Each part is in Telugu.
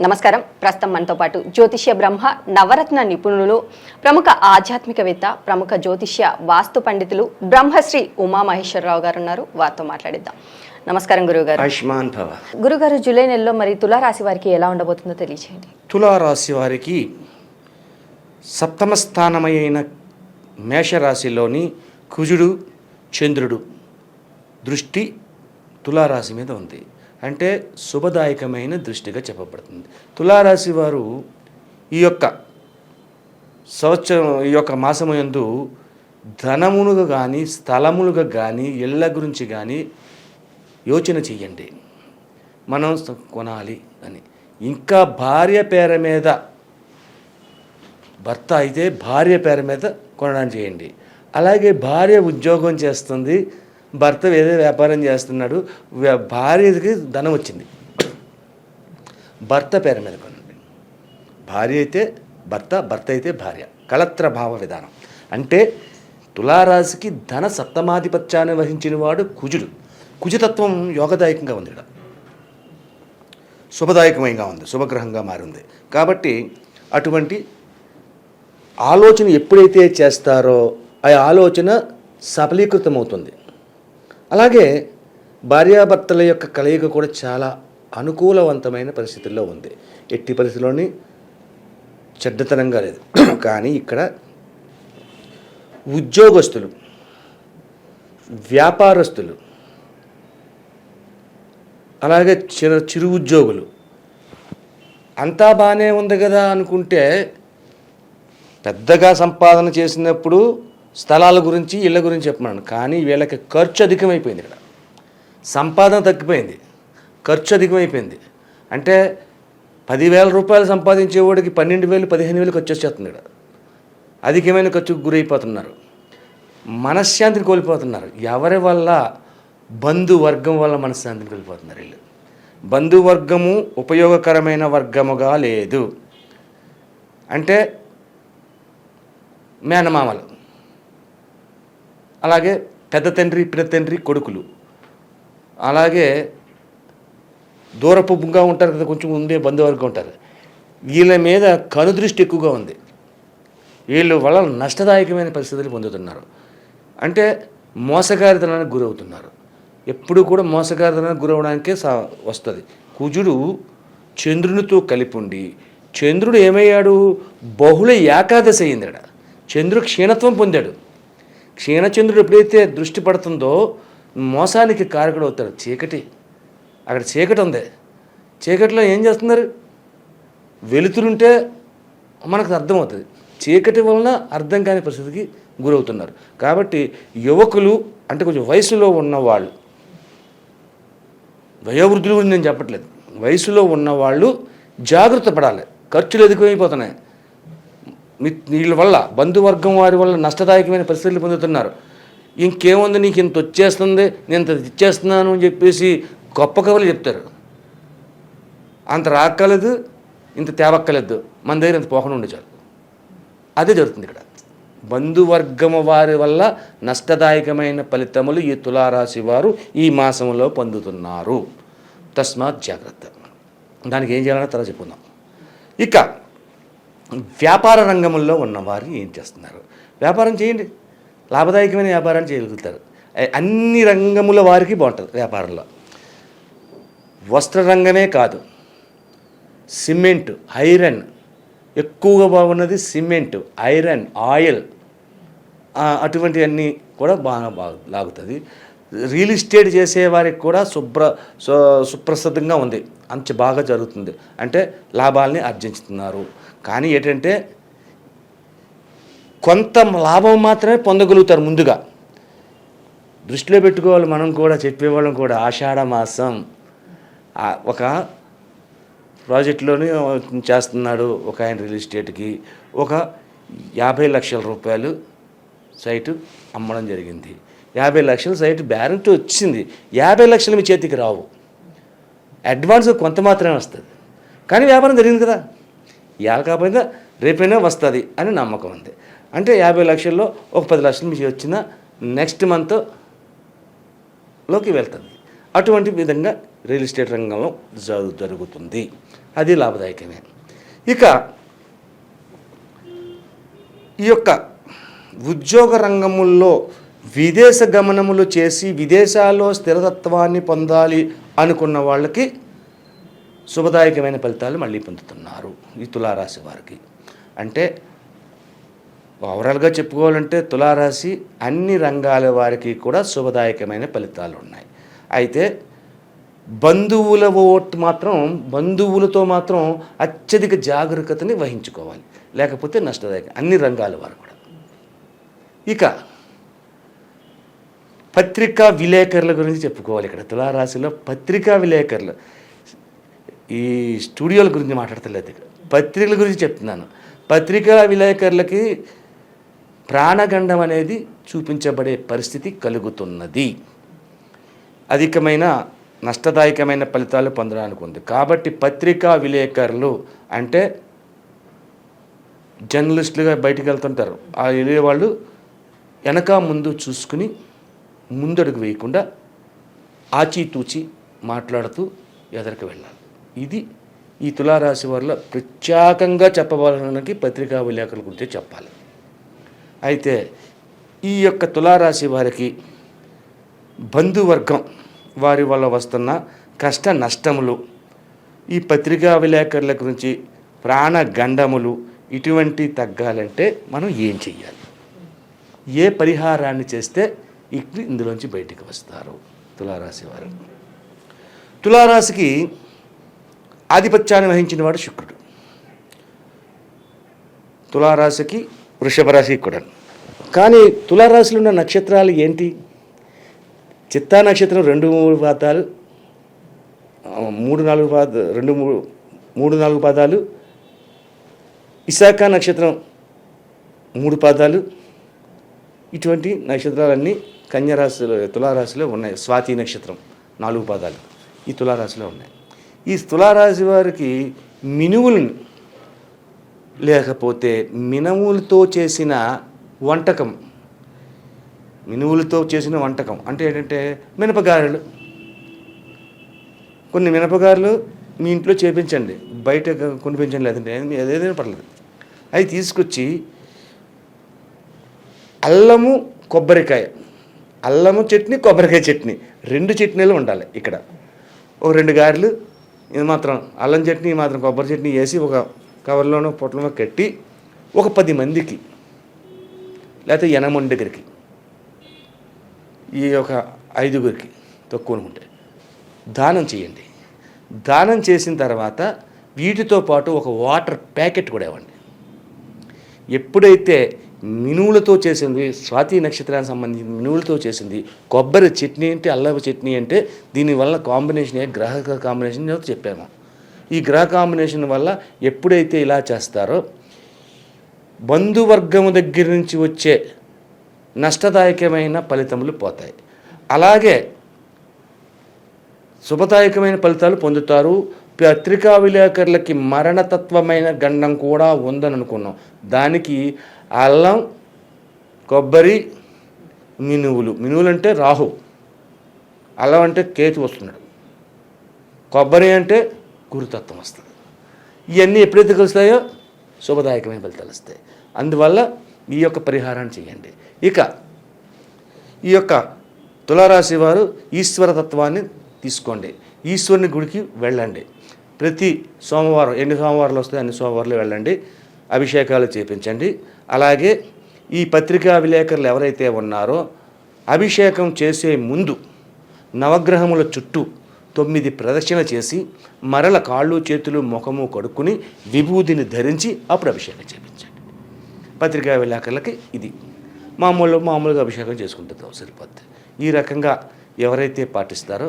నమస్కారం. ప్రస్తుతం మనతో పాటు జ్యోతిష్య బ్రహ్మ నవరత్న నిపుణులు, ప్రముఖ ఆధ్యాత్మికవేత్త, ప్రముఖ జ్యోతిష్య వాస్తు పండితులు బ్రహ్మశ్రీ ఉమామహేశ్వరరావు గారు ఉన్నారు. వారితో మాట్లాడిద్దాం. నమస్కారం గురుగారు. ఆయుష్మాన్ భవ. గురుగారు, జూలై నెలలో మరి తులారాశి వారికి ఎలా ఉండబోతుందో తెలియజేయండి. తులారాశి వారికి సప్తమ స్థానమైన మేషరాశిలోని కుజుడు చంద్రుడు దృష్టి తులారాశి మీద ఉంది. అంటే శుభదాయకమైన దృష్టిగా చెప్పబడుతుంది. తులారాశి వారు ఈ యొక్క మాసము యందు ధనములుగా కానీ స్థలములుగా కానీ ఇళ్ళ గురించి కానీ యోచన చెయ్యండి. మనం కొనాలి అని. ఇంకా భార్య పేరు మీద, భర్త అయితే భార్య పేరు మీద కొనడానికి చేయండి. అలాగే భార్య ఉద్యోగం చేస్తుంది, భర్త ఏదో వ్యాపారం చేస్తున్నాడు, భార్యకి ధనం వచ్చింది, భర్త పేరు మీద కొనండి. భార్య అయితే భర్త, భర్త అయితే భార్య. కళత్ర భావ విధానం. అంటే తులారాశికి ధన సప్తమాధిపత్యాన్ని వహించిన వాడు కుజుడు. కుజతత్వం యోగదాయకంగా ఉంది, ఇక్కడ శుభదాయకమైగా ఉంది, శుభగ్రహంగా మారింది. కాబట్టి అటువంటి ఆలోచన ఎప్పుడైతే చేస్తారో ఆ ఆలోచన సఫలీకృతమవుతుంది. అలాగే భార్యాభర్తల యొక్క కలయిక కూడా చాలా అనుకూలవంతమైన పరిస్థితుల్లో ఉంది. ఎట్టి పరిస్థితుల్లోని చెడ్డతనంగా లేదు. కానీ ఇక్కడ ఉద్యోగస్తులు, వ్యాపారస్తులు, అలాగే చిరు ఉద్యోగులు అంతా బాగానే ఉంది కదా అనుకుంటే, పెద్దగా సంపాదన చేసినప్పుడు స్థలాల గురించి ఇళ్ళ గురించి చెప్పమన్నాను. కానీ వీళ్ళకి ఖర్చు అధికమైపోయింది. ఇక్కడ సంపాదన తగ్గిపోయింది, ఖర్చు అధికమైపోయింది. అంటే 10,000 రూపాయలు సంపాదించేవాడికి 12,000 15,000 ఖర్చు వచ్చేస్తుంది. ఇక్కడ అధికమైన ఖర్చుకు గురైపోతున్నారు, మనశ్శాంతిని కోల్పోతున్నారు. ఎవరి వల్ల? బంధువర్గం వల్ల మనశ్శాంతిని కోల్పోతున్నారు. వీళ్ళు బంధువర్గము ఉపయోగకరమైన వర్గముగా లేదు. అంటే మేనమామలు, అలాగే పెద్ద తండ్రి పిన్న తండ్రి కొడుకులు, అలాగే దూరపుగా ఉంటారు కదా, కొంచెం ఉండే బంధువర్గం ఉంటారు. వీళ్ళ మీద కనుదృష్టి ఎక్కువగా ఉంది. వీళ్ళు వల్ల నష్టదాయకమైన పరిస్థితులు పొందుతున్నారు. అంటే మోసగారితనానికి గురవుతున్నారు. ఎప్పుడు కూడా మోసగారితనానికి గురవడానికే వస్తుంది. కుజుడు చంద్రునితో కలిపి ఉండి, చంద్రుడు ఏమయ్యాడు? బహుళ ఏకాదశి అయింది. అక్కడ చంద్రుడు క్షీణత్వం పొందాడు. క్షీణచంద్రుడు ఎప్పుడైతే దృష్టి పడుతుందో మోసానికి కారకుడు అవుతాడు. చీకటి, అక్కడ చీకటి ఉంది. చీకటిలో ఏం చేస్తున్నారు? వెలుతురుంటే మనకు అర్థమవుతుంది. చీకటి వలన అర్థం కాని పరిస్థితికి గురవుతున్నారు. కాబట్టి యువకులు, అంటే కొంచెం వయసులో ఉన్నవాళ్ళు, వయోవృద్ధులు గురించి నేను చెప్పట్లేదు, వయసులో ఉన్నవాళ్ళు జాగ్రత్త పడాలి. ఖర్చులు ఎక్కువైపోతున్నాయి. వీళ్ళ వల్ల, బంధువర్గం వారి వల్ల నష్టదాయకమైన పరిస్థితులు పొందుతున్నారు. ఇంకేముంది, నీకు ఇంత వచ్చేస్తుంది, నేను ఇంత ఇచ్చేస్తున్నాను అని చెప్పేసి గొప్ప కవులు చెప్తారు. అంత రాక్కలేదు, ఇంత తేవక్కలేదు, మన దగ్గర ఇంత పోకుండా ఉండే చాలు. అదే జరుగుతుంది ఇక్కడ. బంధువర్గము వారి వల్ల నష్టదాయకమైన ఫలితములు ఈ తులారాశి వారు ఈ మాసంలో పొందుతున్నారు. తస్మాత్ జాగ్రత్త. దానికి ఏం చేయాలో తర్వాత చెప్పుకుందాం. ఇక వ్యాపార రంగంలో ఉన్నవారు ఏం చేస్తున్నారు? వ్యాపారం చేయండి, లాభదాయకమైన వ్యాపారాన్ని చేయగలుగుతారు. అన్ని రంగముల వారికి బాగుంటుంది వ్యాపారంలో. వస్త్ర రంగమే కాదు, సిమెంట్, ఐరన్ ఎక్కువగా బాగున్నది. సిమెంట్, ఐరన్, ఆయిల్, అటువంటివన్నీ కూడా బాగా లాగుతుంది. రియల్ ఎస్టేట్ చేసేవారికి కూడా సుప్రసిద్ధంగా ఉంది, అంత బాగా జరుగుతుంది. అంటే లాభాలని ఆర్జించుతున్నారు. కానీ ఏంటంటే కొంత లాభం మాత్రమే పొందగలుగుతారు. ముందుగా దృష్టిలో పెట్టుకోవాలి. మనం కూడా చెప్పేవాళ్ళం కూడా, ఆషాఢ మాసం ఒక ప్రాజెక్టులోని చేస్తున్నాడు ఒక ఆయన రియల్ ఎస్టేట్కి, ఒక 50 లక్షల రూపాయలు సైటు అమ్మడం జరిగింది. 50 లక్షల సైటు బ్యారెంటీ వచ్చింది. 50 లక్షలు మీ చేతికి రావు, అడ్వాన్స్ కొంత మాత్రమే వస్తుంది. కానీ వ్యాపారం జరిగింది కదా, ఇవాళ కాకపోయినా రేపైనా వస్తుంది అని నమ్మకం ఉంది. అంటే 50 లక్షల్లో ఒక 10 లక్షలు మీకు వచ్చిన నెక్స్ట్ మంత్లోకి వెళ్తుంది. అటువంటి విధంగా రియల్ ఎస్టేట్ రంగంలో జరుగుతుంది. అది లాభదాయకమే. ఇక ఈ యొక్క ఉద్యోగ రంగముల్లో విదేశ గమనములు చేసి విదేశాల్లో స్థిరతత్వాన్ని పొందాలి అనుకున్న వాళ్ళకి శుభదాయకమైన ఫలితాలు మళ్ళీ పొందుతున్నారు ఈ తులారాశి వారికి. అంటే ఓవరాల్గా చెప్పుకోవాలంటే తులారాశి అన్ని రంగాల వారికి కూడా శుభదాయకమైన ఫలితాలు ఉన్నాయి. అయితే బంధువులతో మాత్రం అత్యధిక జాగరూకతని వహించుకోవాలి, లేకపోతే నష్టదాయకం అన్ని రంగాల వారు కూడా. ఇక పత్రికా విలేకరుల గురించి చెప్పుకోవాలి. ఇక్కడ తులారాశిలో పత్రికా విలేకరులు, ఈ స్టూడియోల గురించి మాట్లాడతలేదు, ఇక్కడ పత్రికల గురించి చెప్తున్నాను. పత్రికా విలేకరులకి ప్రాణగండం అనేది చూపించబడే పరిస్థితి కలుగుతున్నది. అధికమైన నష్టదాయకమైన ఫలితాలు పొందడానికి ఉంది. కాబట్టి పత్రికా విలేకరులు అంటే జర్నలిస్టులుగా బయటికి వెళ్తుంటారు. ఆ వెళ్ళే వాళ్ళు వెనక ముందు చూసుకుని ముందడుగు వేయకుండా ఆచితూచి మాట్లాడుతూ ఎదరికి వెళ్ళాలి. ఇది ఈ తులారాశి వారిలో ప్రత్యేకంగా చెప్పబడడానికి పత్రికా విలేకరుల గురించి చెప్పాలి. అయితే ఈ యొక్క తులారాశి వారికి బంధువర్గం వారి వల్ల వస్తున్న కష్ట నష్టములు, ఈ పత్రికా విలేకరుల గురించి ప్రాణగండములు ఇటువంటి తగ్గాలంటే మనం ఏం చెయ్యాలి, ఏ పరిహారాన్ని చేస్తే ఇందులోంచి బయటికి వస్తారు తులారాశి వారు? తులారాశికి ఆధిపత్యాన్ని వహించిన వాడు శుక్రుడు. తులారాశికి వృషభ రాశికి కూడా. కానీ తులారాశిలో ఉన్న నక్షత్రాలు ఏంటి? చిత్తా నక్షత్రం 2-3 పాదాలు, 3-4 పాదాలు, విశాఖ నక్షత్రం 3 పాదాలు. ఇటువంటి నక్షత్రాలన్నీ కన్యరాశిలో తులారాశిలో ఉన్నాయి. స్వాతి నక్షత్రం 4 పాదాలు ఈ తులారాశిలో ఉన్నాయి. ఈ తులారాశి వారికి మినువులు లేకపోతే మినుములతో చేసిన వంటకం అంటే ఏంటంటే మినపగారెలు. కొన్ని మినపగారెలు మీ ఇంట్లో చేపించండి, బయట కొనిపించండి, లేదంటే ఏదైనా పర్లేదు. అవి తీసుకొచ్చి అల్లము కొబ్బరికాయ, అల్లము చట్నీ కొబ్బరికాయ చట్నీ 2 చట్నీలు ఉండాలి. ఇక్కడ ఒక 2 గారెలు, ఇది మాత్రం అల్లం చట్నీ, ఇది మాత్రం కొబ్బరి చట్నీ వేసి ఒక కవర్లోనో పొట్లలో కట్టి ఒక 10 మందికి లేకపోతే 8 మంది దగ్గరికి, ఈ ఒక 5గురికి తక్కువ అనుకుంటే దానం చేయండి. దానం చేసిన తర్వాత వీటితో పాటు ఒక వాటర్ ప్యాకెట్ కూడా ఇవ్వండి. ఎప్పుడైతే మినువులతో చేసింది, స్వాతి నక్షత్రానికి సంబంధించిన మినువులతో చేసింది కొబ్బరి చట్నీ అంటే, అల్లవ చట్నీ అంటే, దీనివల్ల కాంబినేషన్ గ్రహ కాంబినేషన్ చెప్పాము. ఈ గ్రహ కాంబినేషన్ వల్ల ఎప్పుడైతే ఇలా చేస్తారో బంధువర్గము దగ్గర నుంచి వచ్చే నష్టదాయకమైన ఫలితములు పోతాయి. అలాగే శుభదాయకమైన ఫలితాలు పొందుతారు. పత్రికా విలేకరులకి మరణతత్వమైన గండం కూడా ఉందని అనుకున్నాం. దానికి అల్లం, కొబ్బరి, మినువులు అంటే రాహు, అల్లం అంటే కేతు వస్తున్నాడు, కొబ్బరి అంటే గురుతత్వం వస్తుంది. ఇవన్నీ ఎప్పుడైతే కలుస్తాయో శుభదాయకమైన ఫలితాలు వస్తాయి. అందువల్ల ఈ యొక్క పరిహారాన్ని చేయండి. ఇక ఈ యొక్క తులారాశి వారు ఈశ్వరతత్వాన్ని తీసుకోండి. ఈశ్వరుని గుడికి వెళ్ళండి. ప్రతి సోమవారం, ఎన్ని సోమవారాలు వస్తాయి అన్ని సోమవారాలు వెళ్ళండి, అభిషేకాలు చేపించండి. అలాగే ఈ పత్రికా విలేకరులు ఎవరైతే ఉన్నారో అభిషేకం చేసే ముందు నవగ్రహముల చుట్టూ 9 ప్రదక్షిణ చేసి మరల కాళ్ళు చేతులు ముఖము కడుక్కుని విభూతిని ధరించి అప్పుడు అభిషేకం చేయించండి. పత్రికా విలేకరులకి ఇది మామూలుగా అభిషేకం చేసుకుంటుంది, సరిపోద్ది. ఈ రకంగా ఎవరైతే పాటిస్తారో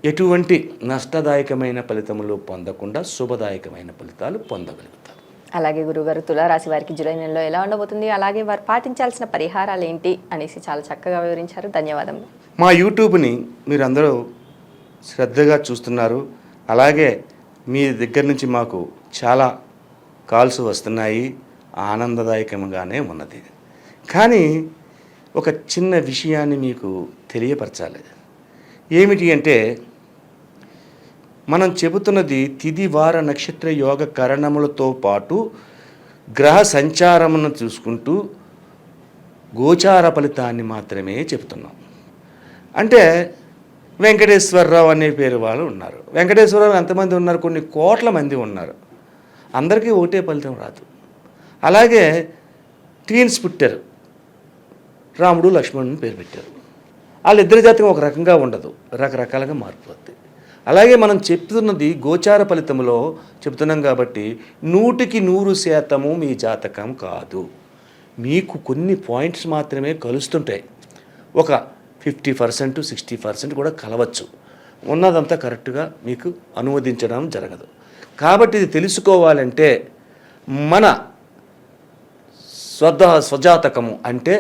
ఎటువంటి నష్టదాయకమైన ఫలితములు పొందకుండా శుభదాయకమైన ఫలితాలు పొందగలుగుతారు. అలాగే గురుగారు, తులారాశి వారికి జూలై నెలలో ఎలా ఉండబోతుంది, అలాగే వారు పాటించాల్సిన పరిహారాలు ఏంటి అనేసి చాలా చక్కగా వివరించారు. ధన్యవాదములు. మా యూట్యూబ్ని మీరు అందరూ శ్రద్ధగా చూస్తున్నారు. అలాగే మీ దగ్గర నుంచి మాకు చాలా కాల్స్ వస్తున్నాయి, ఆనందదాయకంగానే ఉన్నది. కానీ ఒక చిన్న విషయాన్ని మీకు తెలియపరచాలి. ఏమిటి అంటే మనం చెబుతున్నది తిథి వార నక్షత్ర యోగ కరణములతో పాటు గ్రహ సంచారమును చూసుకుంటూ గోచార ఫలితాన్ని మాత్రమే చెబుతున్నాం. అంటే వెంకటేశ్వరరావు అనే పేరు వాళ్ళు ఉన్నారు. వెంకటేశ్వరరావు ఎంతమంది ఉన్నారు? కొన్ని కోట్ల మంది ఉన్నారు. అందరికీ ఒకటే ఫలితం రాదు. అలాగే ట్వీన్స్ పుట్టారు, రాముడు లక్ష్మణుని పేరు పెట్టారు. వాళ్ళిద్దరి జాతకం ఒక రకంగా ఉండదు, రకరకాలుగా మారిపోద్ది. అలాగే మనం చెప్తున్నది గోచార ఫలితంలో చెప్తున్నాం కాబట్టి 100% మీ జాతకం కాదు. మీకు కొన్ని పాయింట్స్ మాత్రమే కలుస్తుంటాయి. ఒక 50%, 60% కూడా కలవచ్చు. ఉన్నదంతా కరెక్ట్గా మీకు అనువదించడం జరగదు. కాబట్టి ఇది తెలుసుకోవాలంటే మన స్వజాతకము అంటే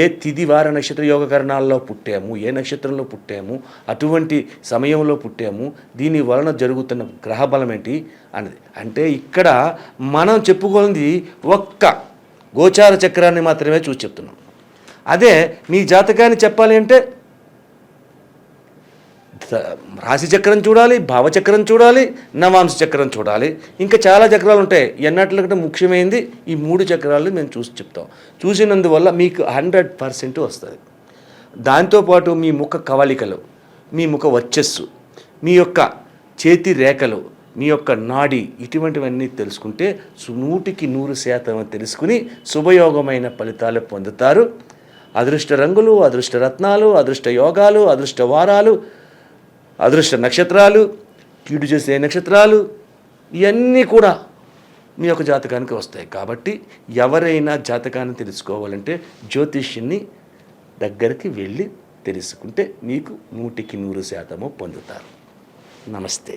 ఏ తిథి వార నక్షత్ర యోగకరణాల్లో పుట్టాము, ఏ నక్షత్రంలో పుట్టాము, అటువంటి సమయంలో పుట్టాము, దీని వలన జరుగుతున్న గ్రహబలం ఏంటి అన్నది. అంటే ఇక్కడ మనం చెప్పుకోనిది ఒక్క గోచార చక్రాన్ని మాత్రమే చూసి చెప్తున్నాం. అదే మీ జాతకాన్ని చెప్పాలి అంటే రాశి చక్రం చూడాలి, భావచక్రం చూడాలి, నవాంశ చక్రం చూడాలి, ఇంకా చాలా చక్రాలు ఉంటాయి. ఎన్నట్లకంటే ముఖ్యమైనది ఈ 3 చక్రాలు మేము చూసి చెప్తాం. చూసినందువల్ల మీకు 100% వస్తుంది. దాంతోపాటు మీ ముఖ కవళికలు, మీ ముఖ వర్చస్సు, మీ యొక్క చేతి రేఖలు, మీ యొక్క నాడి, ఇటువంటివన్నీ తెలుసుకుంటే 100% తెలుసుకుని శుభయోగమైన ఫలితాలు పొందుతారు. అదృష్ట రంగులు, అదృష్ట రత్నాలు, అదృష్ట యోగాలు, అదృష్ట వారాలు, అదృష్ట నక్షత్రాలు, కీడు చేసే నక్షత్రాలు, ఇవన్నీ కూడా మీ యొక్క జాతకానికి వస్తాయి. కాబట్టి ఎవరైనా జాతకాన్ని తెలుసుకోవాలంటే జ్యోతిష్యుని దగ్గరికి వెళ్ళి తెలుసుకుంటే మీకు 100% పొందుతారు. నమస్తే.